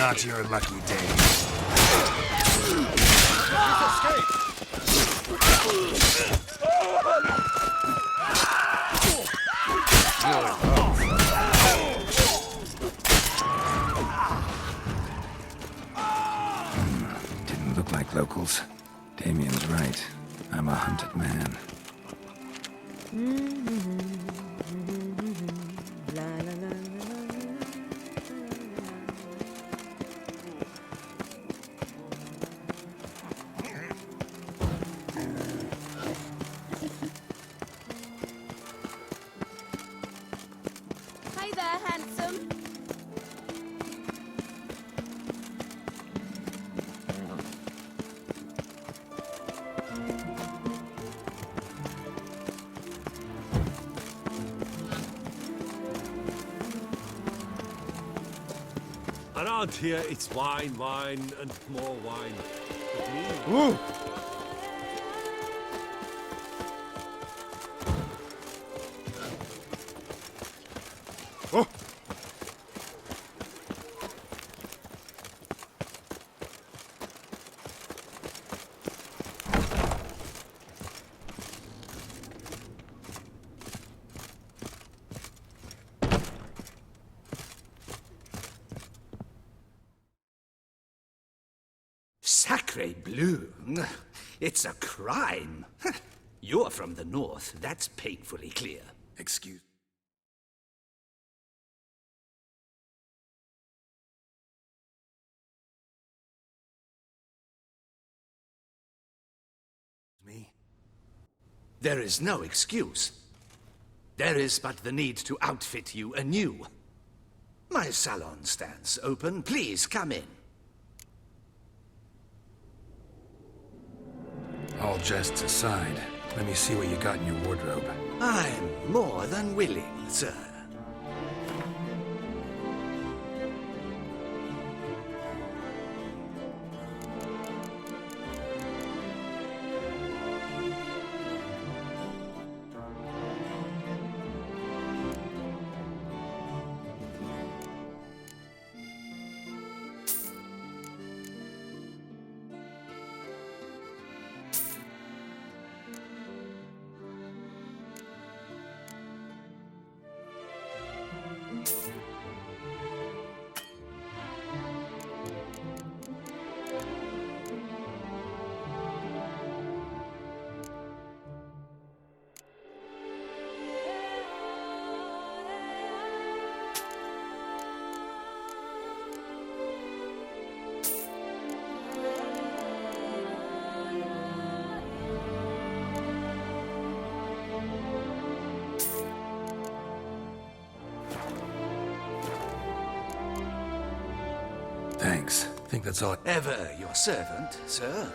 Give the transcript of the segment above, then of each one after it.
not your lucky day. Didn't look like locals. Damien's right. I'm a hunted man. Hey there, handsome. Around here, it's wine, wine, and more wine. But me, Ooh! Oh! Sacre bleu! It's a crime. You're from the north, that's painfully clear. Excuse. Me? There is no excuse. There is but the need to outfit you anew. My salon stands open. Please come in. All jests aside, let me see what you got in your wardrobe. I'm more than willing, sir. Thanks. Think that's all. Ever your servant, sir.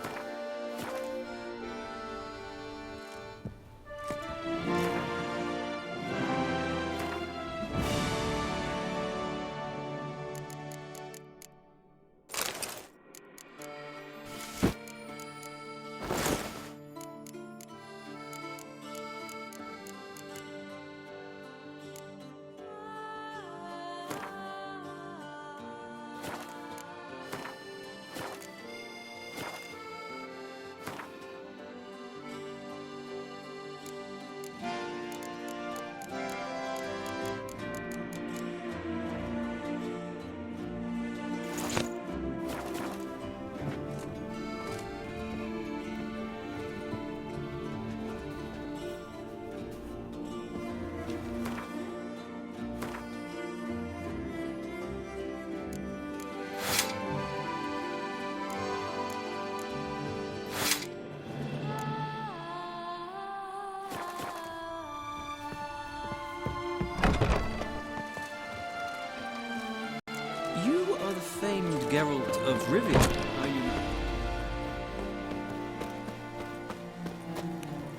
You are the famed Geralt of Rivia, are you not?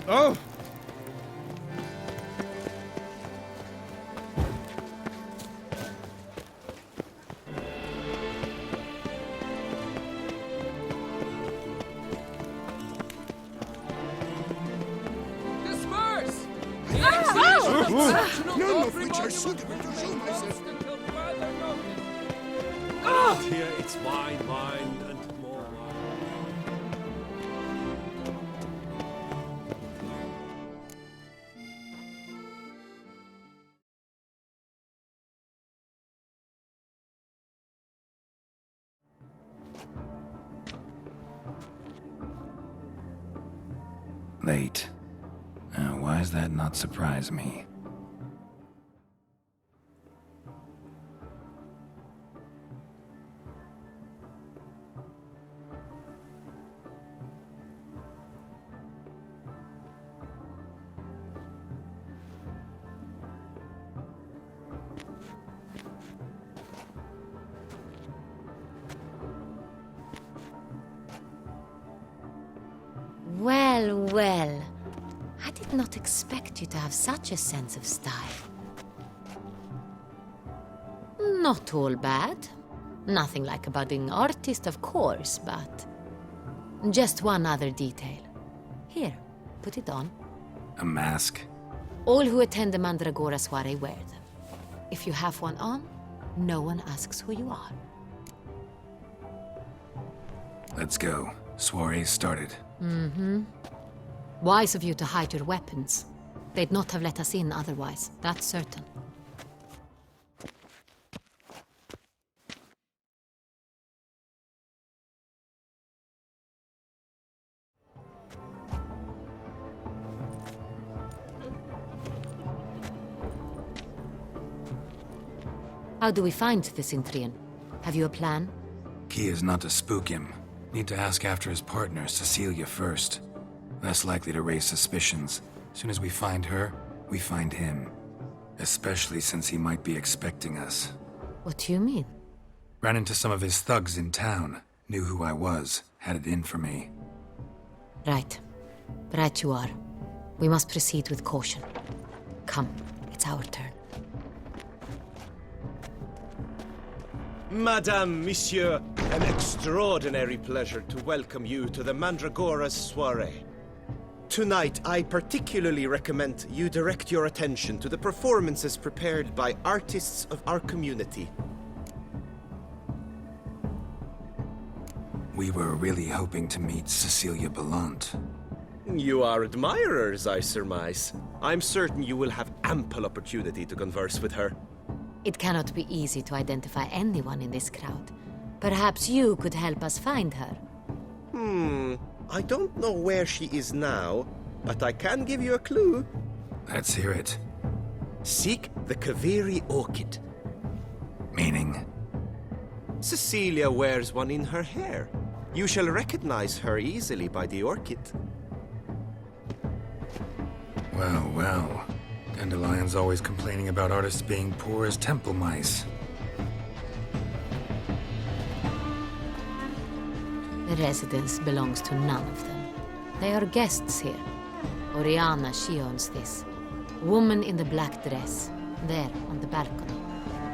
Oh! Disperse! None of which I should have shown myself. Ah! here it's wine, wine, and more wine. Late. Why does that not surprise me? Well, well. I did not expect you to have such a sense of style. Not all bad. Nothing like a budding artist, of course, but... just one other detail. Here, put it on. A mask? All who attend the Mandragora soiree wear them. If you have one on, no one asks who you are. Let's go. Soiree started. Wise of you to hide your weapons. They'd not have let us in otherwise, that's certain. How do we find the CINTRIan? Have you a plan? Key is not to spook him. Need to ask after his partner, Cecilia, first. Less likely to raise suspicions. As soon as we find her, we find him. Especially since he might be expecting us. What do you mean? Ran into some of his thugs in town. Knew who I was. Had it in for me. Right. Right you are. We must proceed with caution. Come, it's our turn. Madame, Monsieur, an extraordinary pleasure to welcome you to the Mandragora's soiree. Tonight, I particularly recommend you direct your attention to the performances prepared by artists of our community. We were really hoping to meet Cecilia Bellant. You are admirers, I surmise. I'm certain you will have ample opportunity to converse with her. It cannot be easy to identify anyone in this crowd. Perhaps you could help us find her. I don't know where she is now, but I can give you a clue. Let's hear it. Seek the Kaveri orchid. Meaning? Cecilia wears one in her hair. You shall recognize her easily by the orchid. Well, well. Dandelion's always complaining about artists being poor as temple mice. The residence belongs to none of them. They are guests here. Oriana, she owns this. Woman in the black dress. There, on the balcony.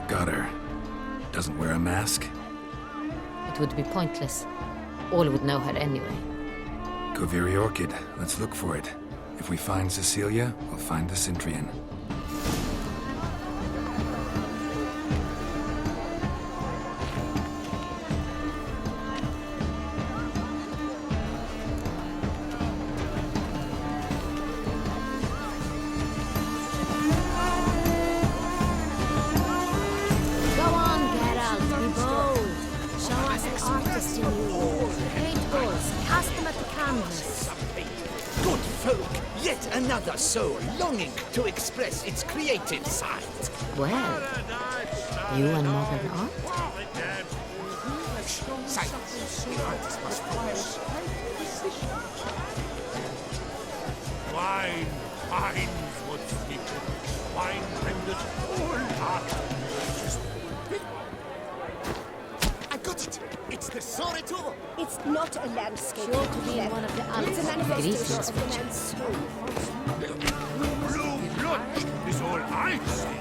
Got her. Doesn't wear a mask? It would be pointless. All would know her anyway. Kaveri Orchid. Let's look for it. If we find Cecilia, we'll find the CINTRIan. Go on, Geralt, be bold. Show us the artist in you. Paint balls, cast them at the canvas. Good folk, yet another soul longing to express its creative side. Well, you and modern art? Silence. The artist must finish. Wine, wine's what's needed. Wine renders all art. I got it. It's the Sorito. It's not a landscape. Sure to be in one of the It's a Greetings, manifestation of the man's soul. Blue blood is all I see.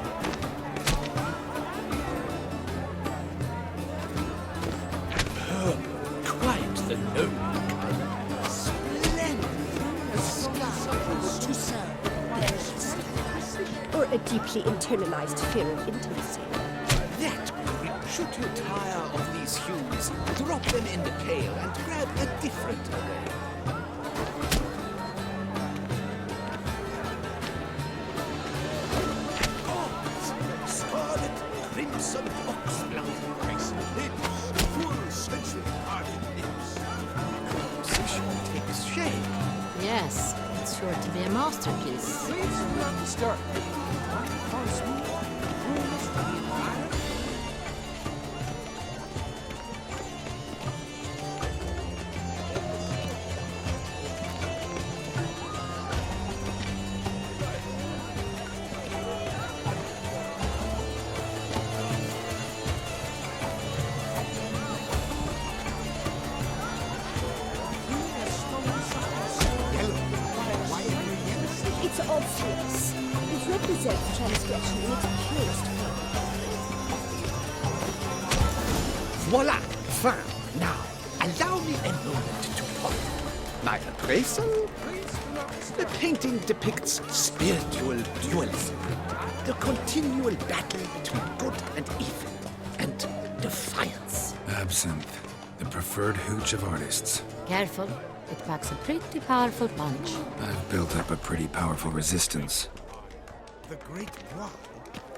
Quite the noble. Splendid. A scar to serve. Or a deeply internalized fear of intimacy. That rich Should you tire of these hues, drop them in the pail and grab a different array. Scarlet, crimson, oxblood, lips, full sensual hearted lips. Composition takes shape. Yes, it's sure to be a masterpiece. Please do not disturb. Once more, rules of the environment. It's obvious. It represents transgression in its purest form. Voila! Fin! Now, allow me a moment to ponder. My appraisal? The painting depicts spiritual dualism, the continual battle between good and evil, and defiance. Absinthe, the preferred hooch of artists. Careful, it packs a pretty powerful punch. I've built up a pretty powerful resistance. The great bride,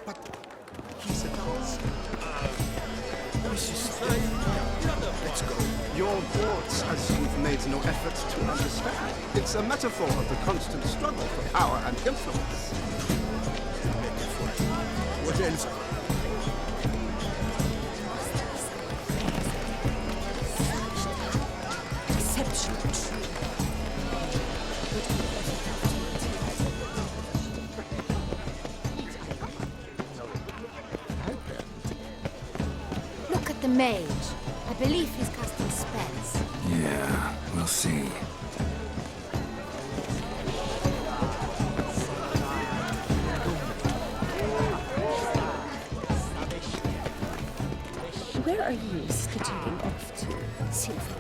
but he's a dancer. Let's go. Your thoughts as you've made no effort to understand. It's a metaphor of the constant struggle for power and influence. What else? Deception. Look at the mage. I believe he's casting spells. Yeah, we'll see. Where are you skittering off to, CINTRA?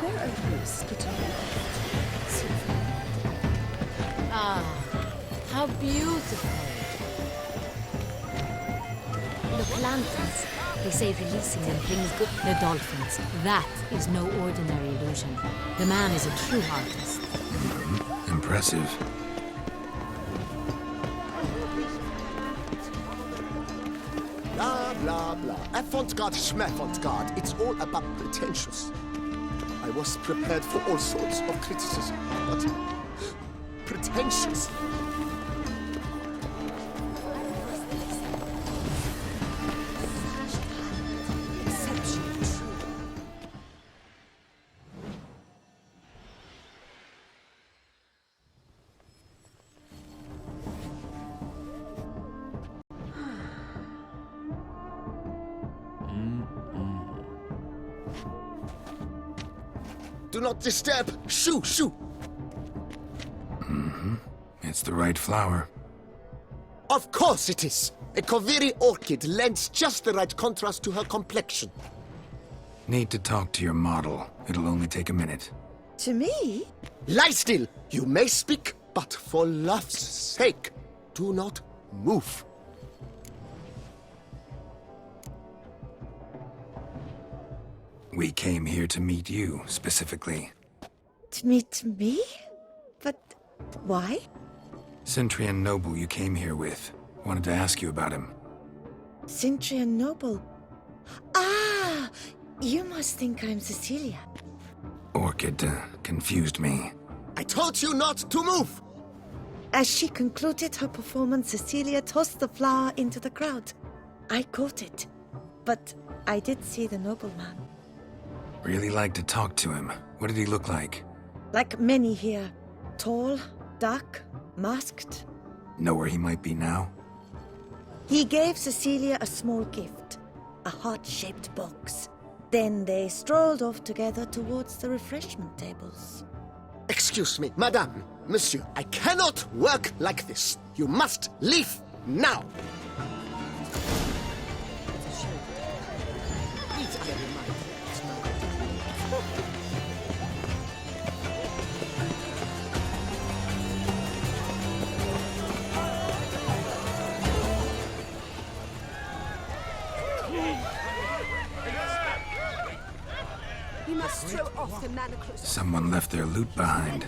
Where are you skittering off to, CINTRA? Ah, how beautiful. Look, lanterns. They say releasing them brings good. The dolphins. That is no ordinary illusion. The man is a true artist. Impressive. Blah, blah, blah. Avant-garde, schmavant-garde. It's all about pretentious. I was prepared for all sorts of criticism, but pretentious. Do not disturb! Shoo, shoo! It's the right flower. Of course it is! A Koviri orchid lends just the right contrast to her complexion. Need to talk to your model. It'll only take a minute. To me? Lie still! You may speak, but for love's sake, do not move. We came here to meet you, specifically. To meet me? But why? Cintrian noble you came here with. Wanted to ask you about him. Cintrian noble. Ah! You must think I'm Cecilia. Orchid confused me. I told you not to move! As she concluded her performance, Cecilia tossed the flower into the crowd. I caught it, but I did see the nobleman. Really like to talk to him. What did he look like? Like many here. Tall, dark, masked. Know where he might be now? He gave Cecilia a small gift, a heart-shaped box. Then they strolled off together towards the refreshment tables. Excuse me, madame, monsieur, I cannot work like this. You must leave now! Someone left their loot behind.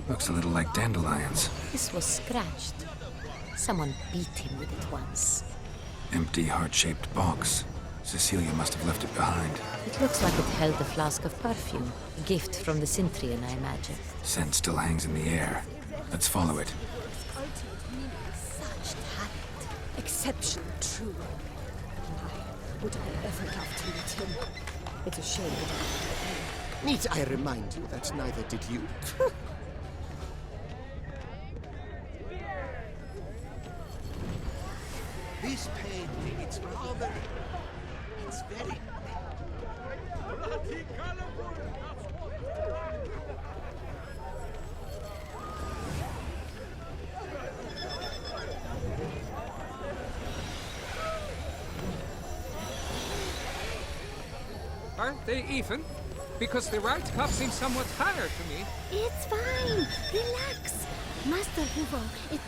Looks a little like dandelions. This was scratched. Someone beat him with it once. Empty heart-shaped box. Cecilia must have left it behind. It looks like it held a flask of perfume. A gift from the CINTRA, I imagine. Scent still hangs in the air. Let's follow it. Such talent. Exceptional, true. Would I ever love to meet him? It's a shame that Need I remind you that neither did you? This painting, it's rather... It's very... Aren't they even? Because the right cup seems somewhat higher to me. It's fine. Relax. Master Hugo, it...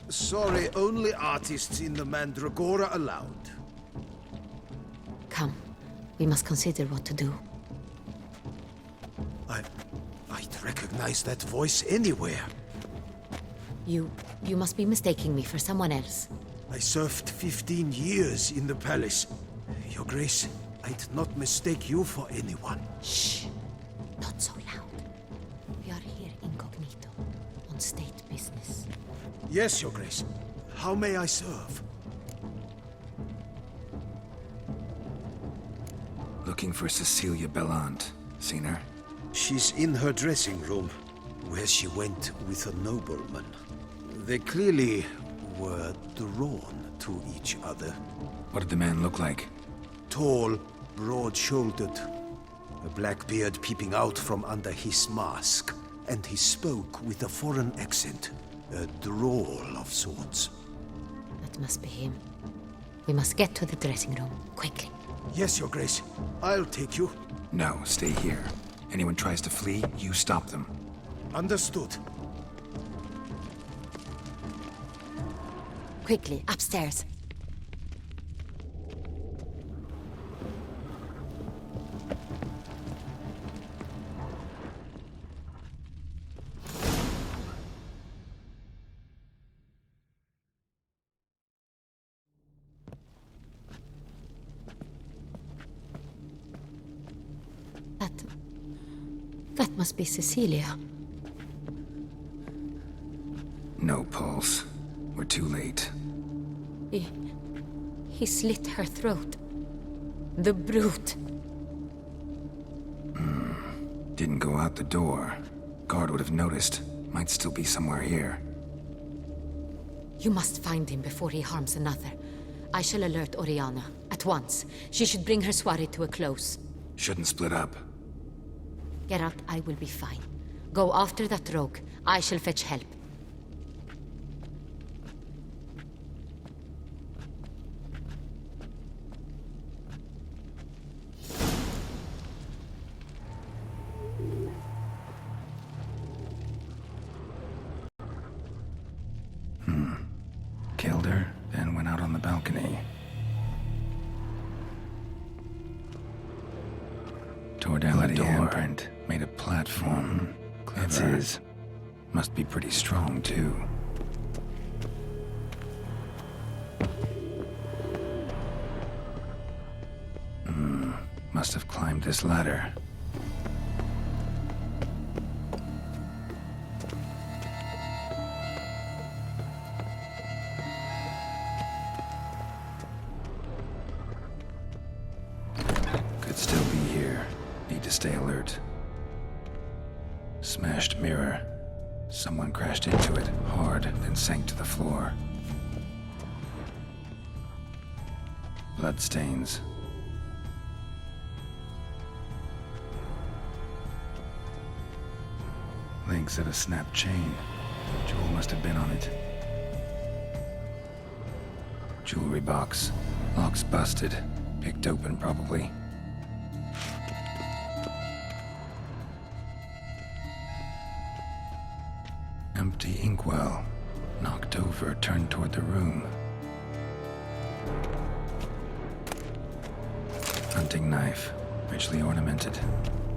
Sorry, only artists in the Mandragora allowed. Come. We must consider what to do. I'd recognize that voice anywhere. You must be mistaking me for someone else. I served 15 years in the palace. Your Grace, I'd not mistake you for anyone. Shh. Not so loud. We are here incognito, on state business. Yes, Your Grace. How may I serve? Looking for Cecilia Bellant. Seen her? She's in her dressing room, where she went with a nobleman. They clearly were drawn to each other. What did the man look like? Tall, broad-shouldered, a black beard peeping out from under his mask, and he spoke with a foreign accent, a drawl of sorts. That must be him. We must get to the dressing room, quickly. Yes, Your Grace. I'll take you. No, stay here. Anyone tries to flee, you stop them. Understood. Quickly, upstairs. That must be Cecilia. No pulse. We're too late. He slit her throat. The brute. Didn't go out the door. Guard would have noticed. Might still be somewhere here. You must find him before he harms another. I shall alert Oriana. At once. She should bring her soirée to a close. Shouldn't split up. Geralt, I will be fine. Go after that rogue. I shall fetch help. Killed her, then went out on the balcony. Tore down the handprint, made a platform. That's his. Must be pretty strong, too. Must have climbed this ladder. Could still be here. Need to stay alert. Smashed mirror. Someone crashed into it hard, then sank to the floor. Bloodstains. Links of a snapped chain. Jewel must have been on it. Jewelry box. Lock's busted. Picked open, probably. Empty inkwell. Knocked over, turned toward the room. Hunting knife, richly ornamented.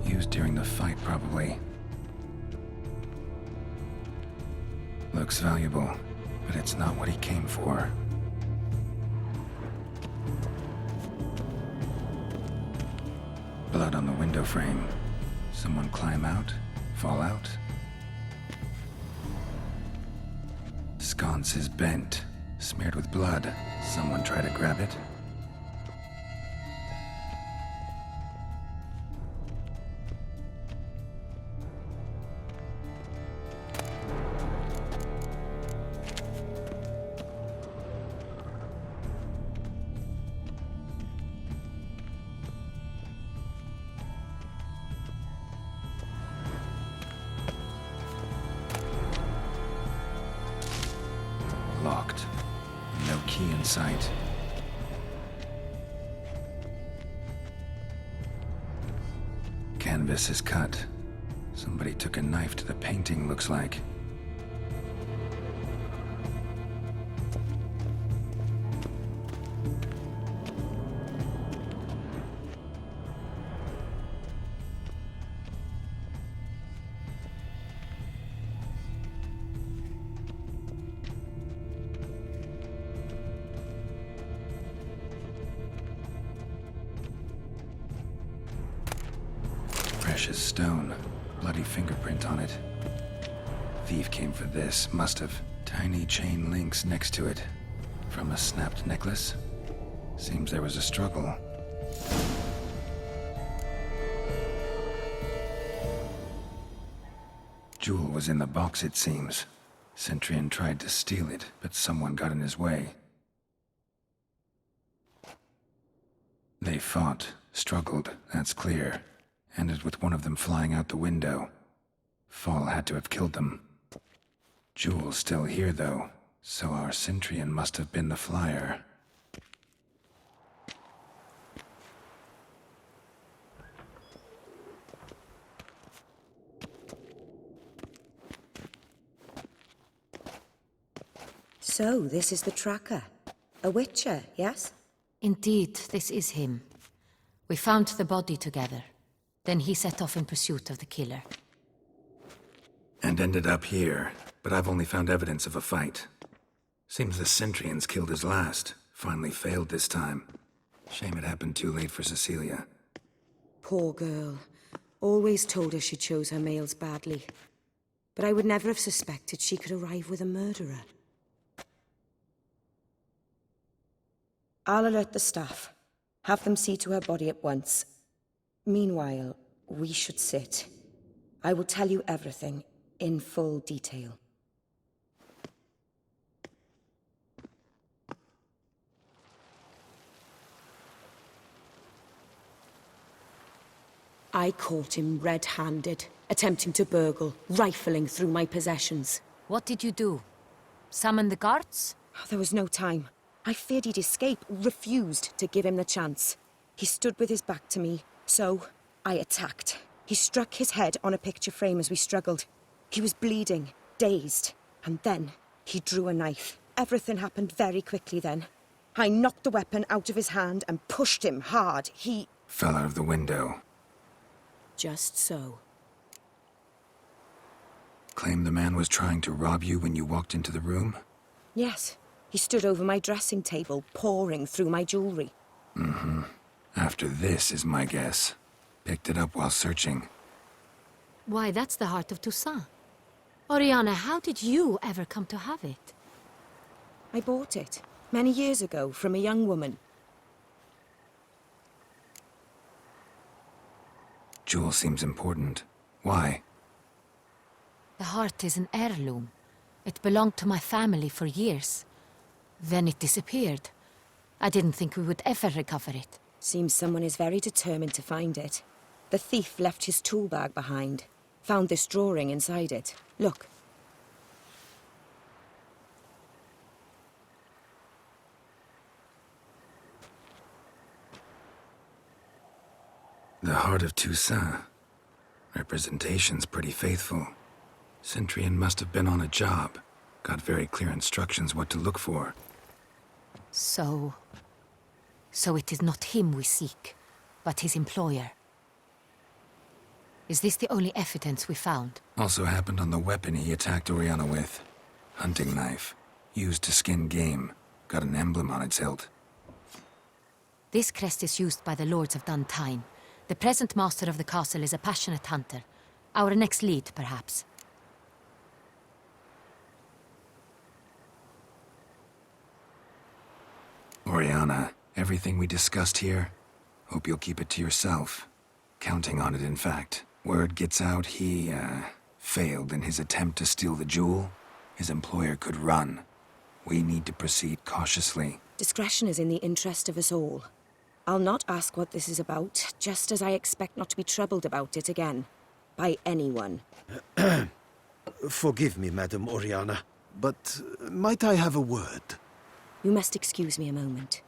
Used during the fight, probably. Looks valuable, but it's not what he came for. Blood on the window frame. Someone climb out? Fall out? Sconce is bent, smeared with blood. Someone try to grab it? Locked. No key in sight. Canvas is cut. Somebody took a knife to the painting, looks like. Precious stone. Bloody fingerprint on it. Thief came for this, must have. Tiny chain links next to it. From a snapped necklace? Seems there was a struggle. Jewel was in the box, it seems. Centurion tried to steal it, but someone got in his way. They fought, struggled, that's clear. Ended with one of them flying out the window. Fall had to have killed them. Jewel's still here, though, so our Centurion must have been the flyer. So, this is the tracker. A witcher, yes? Indeed, this is him. We found the body together. Then he set off in pursuit of the killer. And ended up here, but I've only found evidence of a fight. Seems the Centurions killed his last. Finally failed this time. Shame it happened too late for Cecilia. Poor girl. Always told her she chose her males badly. But I would never have suspected she could arrive with a murderer. I'll alert the staff. Have them see to her body at once. Meanwhile, we should sit. I will tell you everything, in full detail. I caught him red-handed, attempting to burgle, rifling through my possessions. What did you do? Summon the guards? There was no time. I feared he'd escape, refused to give him the chance. He stood with his back to me, so I attacked. He struck his head on a picture frame as we struggled. He was bleeding, dazed, and then he drew a knife. Everything happened very quickly then. I knocked the weapon out of his hand and pushed him hard. He Fell out of the window. just so. Claim the man was trying to rob you when you walked into the room? Yes, he stood over my dressing table, pouring through my jewelry. Mm-hmm. After this is my guess. Picked it up while searching. Why, that's the heart of Toussaint. Oriana, how did you ever come to have it? I bought it, many years ago, from a young woman. Jewel seems important. Why? The heart is an heirloom. It belonged to my family for years. Then it disappeared. I didn't think we would ever recover it. Seems someone is very determined to find it. The thief left his tool bag behind. Found this drawing inside it. Look. The heart of Toussaint. Representation's pretty faithful. Centurion must have been on a job. Got very clear instructions what to look for. So it is not him we seek, but his employer. Is this the only evidence we found? Also happened on the weapon he attacked Oriana with. Hunting knife. Used to skin game. Got an emblem on its hilt. This crest is used by the Lords of Duntine. The present master of the castle is a passionate hunter. Our next lead, perhaps. Oriana, everything we discussed here, hope you'll keep it to yourself. Counting on it, in fact. Word gets out he, failed in his attempt to steal the jewel. His employer could run. We need to proceed cautiously. Discretion is in the interest of us all. I'll not ask what this is about, just as I expect not to be troubled about it again. By anyone. Forgive me, Madam Oriana, but might I have a word? You must excuse me a moment.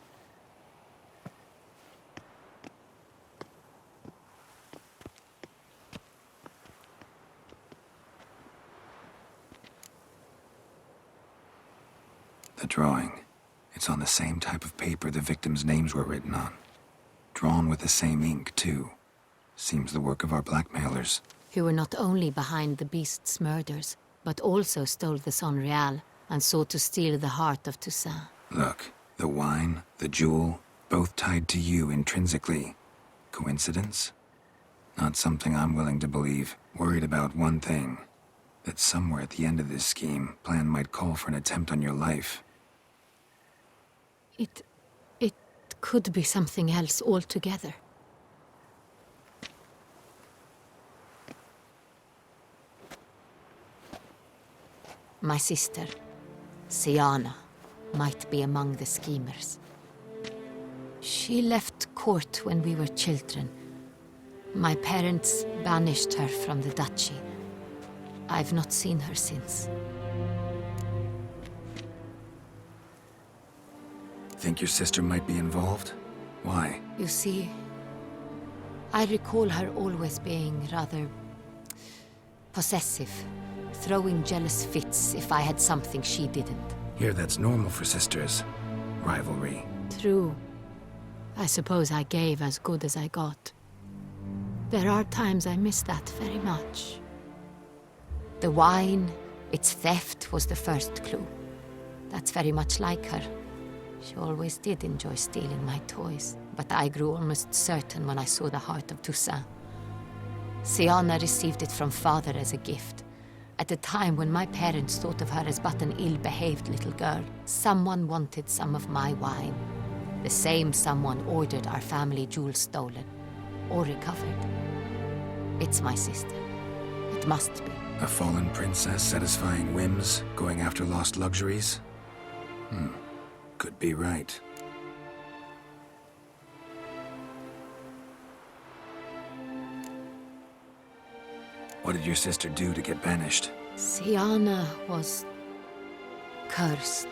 The drawing. It's on the same type of paper the victims' names were written on. Drawn with the same ink, too. Seems the work of our blackmailers. Who were not only behind the beast's murders, but also stole the Son Real and sought to steal the heart of Toussaint. Look, the wine, the jewel, both tied to you intrinsically. Coincidence? Not something I'm willing to believe. Worried about one thing. That somewhere at the end of this scheme, plan might call for an attempt on your life. It could be something else altogether. My sister, Siana, might be among the schemers. She left court when we were children. My parents banished her from the duchy. I've not seen her since. Think your sister might be involved? Why? You see, I recall her always being rather possessive, throwing jealous fits if I had something she didn't. Here, that's normal for sisters. Rivalry. True. I suppose I gave as good as I got. There are times I miss that very much. The wine, its theft, was the first clue. That's very much like her. She always did enjoy stealing my toys, but I grew almost certain when I saw the heart of Toussaint. Siana received it from father as a gift. At a time when my parents thought of her as but an ill-behaved little girl, someone wanted some of my wine. The same someone ordered our family jewels stolen, or recovered. It's my sister. It must be. A fallen princess satisfying whims, going after lost luxuries? Could be right. What did your sister do to get banished? Siana was cursed.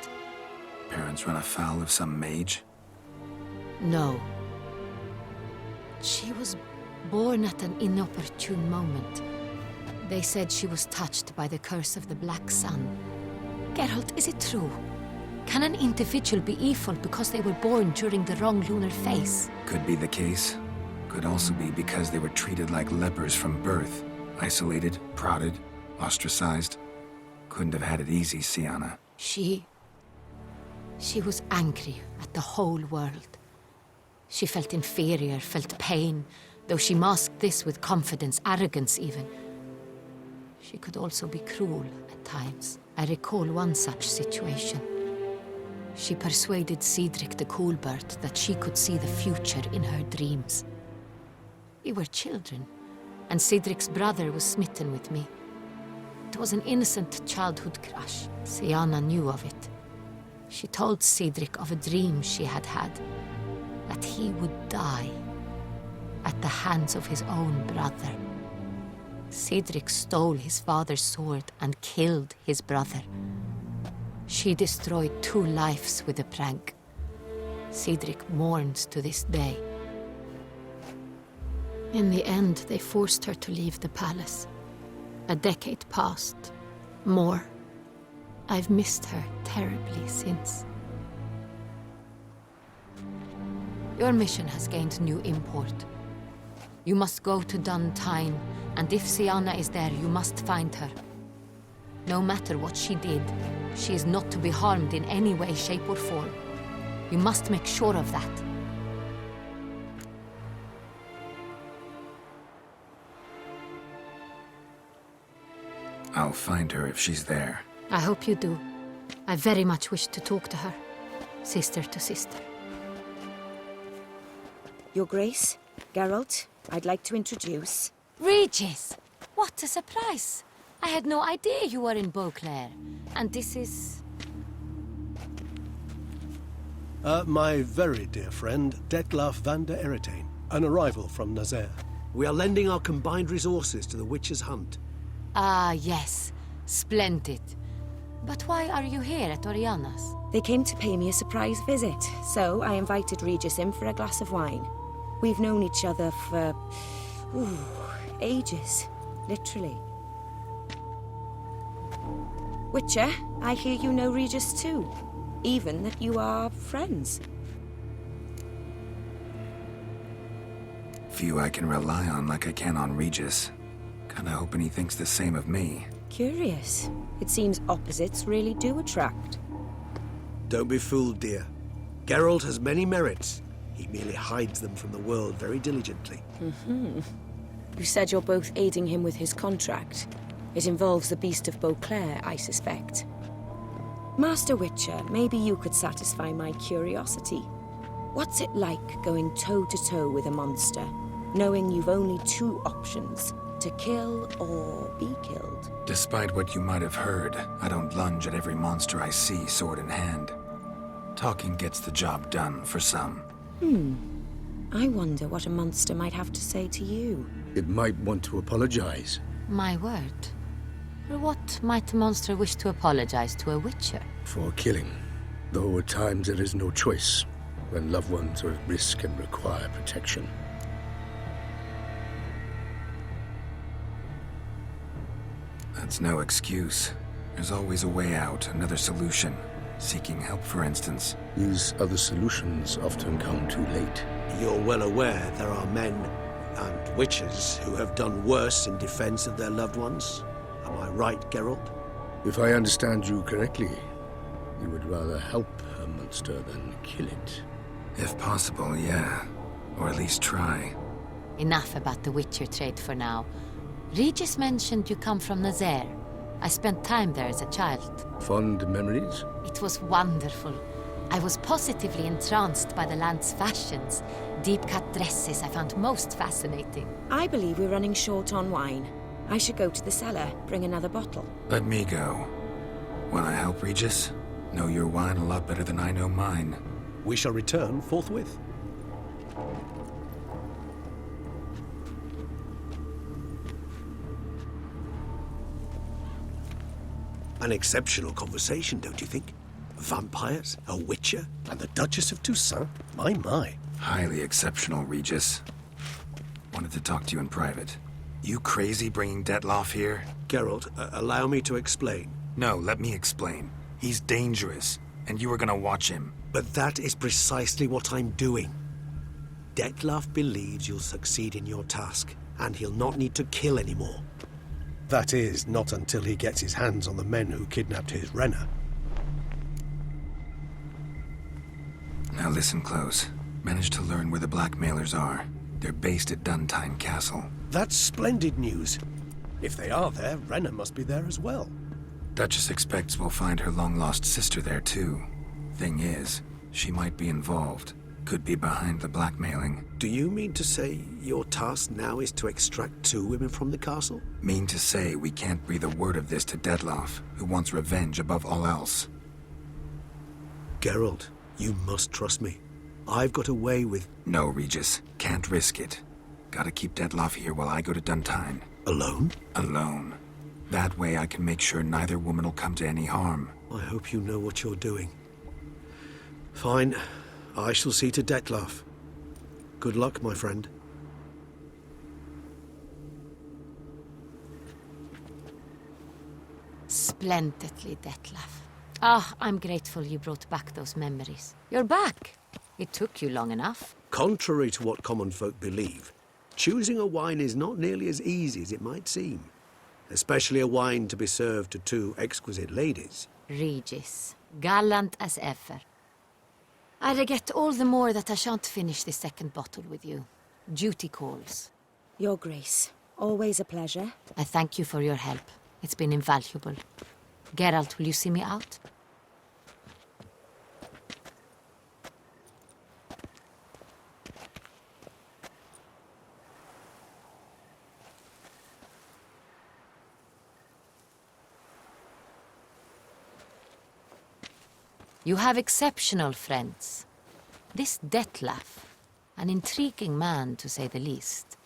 Parents run afoul of some mage? No. She was born at an inopportune moment. They said she was touched by the curse of the Black Sun. Geralt, is it true? Can an individual be evil because they were born during the wrong lunar phase? Could be the case. Could also be because they were treated like lepers from birth. Isolated, prodded, ostracized. Couldn't have had it easy, Siana. She was angry at the whole world. She felt inferior, felt pain, though she masked this with confidence, arrogance even. She could also be cruel at times. I recall one such situation. She persuaded Cedric the Coolbird that she could see the future in her dreams. We were children, and Cedric's brother was smitten with me. It was an innocent childhood crush. Siana knew of it. She told Cedric of a dream she had had, that he would die at the hands of his own brother. Cedric stole his father's sword and killed his brother. She destroyed 2 lives with a prank. Cedric mourns to this day. In the end, they forced her to leave the palace. A decade passed. More. I've missed her terribly since. Your mission has gained new import. You must go to Duntine, and if Sianna is there, you must find her. No matter what she did, she is not to be harmed in any way, shape, or form. You must make sure of that. I'll find her if she's there. I hope you do. I very much wish to talk to her. Sister to sister. Your Grace, Geralt, I'd like to introduce... Regis! What a surprise! I had no idea you were in Beauclair. And this is... My very dear friend, Detlaf van der Eretain, an arrival from Nazaire. We are lending our combined resources to the Witch's Hunt. Ah, yes. Splendid. But why are you here at Oriana's? They came to pay me a surprise visit, so I invited Regis in for a glass of wine. We've known each other for... ages. Literally. Witcher, I hear you know Regis too. Even that you are friends. Few I can rely on like I can on Regis. Kinda hoping he thinks the same of me. Curious. It seems opposites really do attract. Don't be fooled, dear. Geralt has many merits. He merely hides them from the world very diligently. You said you're both aiding him with his contract. It involves the Beast of Beauclair, I suspect. Master Witcher, maybe you could satisfy my curiosity. What's it like going toe-to-toe with a monster, knowing you've only two options, to kill or be killed? Despite what you might have heard, I don't lunge at every monster I see sword in hand. Talking gets the job done for some. I wonder what a monster might have to say to you. It might want to apologize. My word. For what might a monster wish to apologize to a witcher? For killing. Though at times there is no choice, when loved ones are at risk and require protection. That's no excuse. There's always a way out, another solution. Seeking help, for instance. These other solutions often come too late. You're well aware there are men and witches who have done worse in defense of their loved ones. Am I right, Geralt? If I understand you correctly, you would rather help a monster than kill it. If possible, yeah. Or at least try. Enough about the witcher trade for now. Regis mentioned you come from Nazaire. I spent time there as a child. Fond memories? It was wonderful. I was positively entranced by the land's fashions. Deep-cut dresses I found most fascinating. I believe we're running short on wine. I should go to the cellar, bring another bottle. Let me go. Wanna help, Regis? Know your wine a lot better than I know mine. We shall return forthwith. An exceptional conversation, don't you think? Vampires, a witcher, And the Duchess of Toussaint? My. Highly exceptional, Regis. Wanted to talk to you in private. You crazy bringing Detlaf here? Geralt, allow me to explain. No, let me explain. He's dangerous, and you were gonna watch him. But that is precisely what I'm doing. Detlaf believes you'll succeed in your task, and he'll not need to kill anymore. That is, not until he gets his hands on the men who kidnapped his Renna. Now listen close. Managed to learn where the blackmailers are. They're based at Duntine Castle. That's splendid news. If they are there, Renna must be there as well. Duchess expects we'll find her long-lost sister there, too. Thing is, she might be involved. Could be behind the blackmailing. Do you mean to say your task now is to extract 2 women from the castle? Mean to say we can't breathe a word of this to Detlaf, who wants revenge above all else. Geralt, you must trust me. I've got a way with... No, Regis. Can't risk it. Gotta keep Detlaf here while I go to Duntine. Alone? Alone. That way I can make sure neither woman will come to any harm. I hope you know what you're doing. Fine. I shall see to Detlaf. Good luck, my friend. splendidly, Detlef. Ah, I'm grateful you brought back those memories. You're back! It took you long enough. Contrary to what common folk believe, choosing a wine is not nearly as easy as it might seem. Especially a wine to be served to two exquisite ladies. Regis, gallant as ever. I regret all the more that I shan't finish this second bottle with you. Duty calls. Your Grace, always a pleasure. I thank you for your help. It's been invaluable. Geralt, will you see me out? You have exceptional friends. This Detlef, an intriguing man to say the least.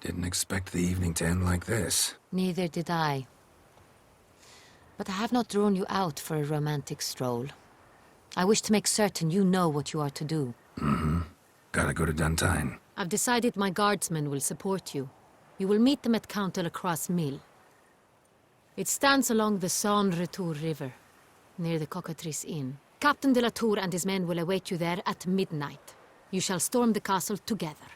Didn't expect the evening to end like this. Neither did I. But I have not drawn you out for a romantic stroll. I wish to make certain you know what you are to do. Mm-hmm. Gotta go to Duntine. I've decided my guardsmen will support you. You will meet them at Count de la Croix's mill. It stands along the Saône-Retour River, near the Cockatrice Inn. Captain de la Tour and his men will await you there at midnight. You shall storm the castle together.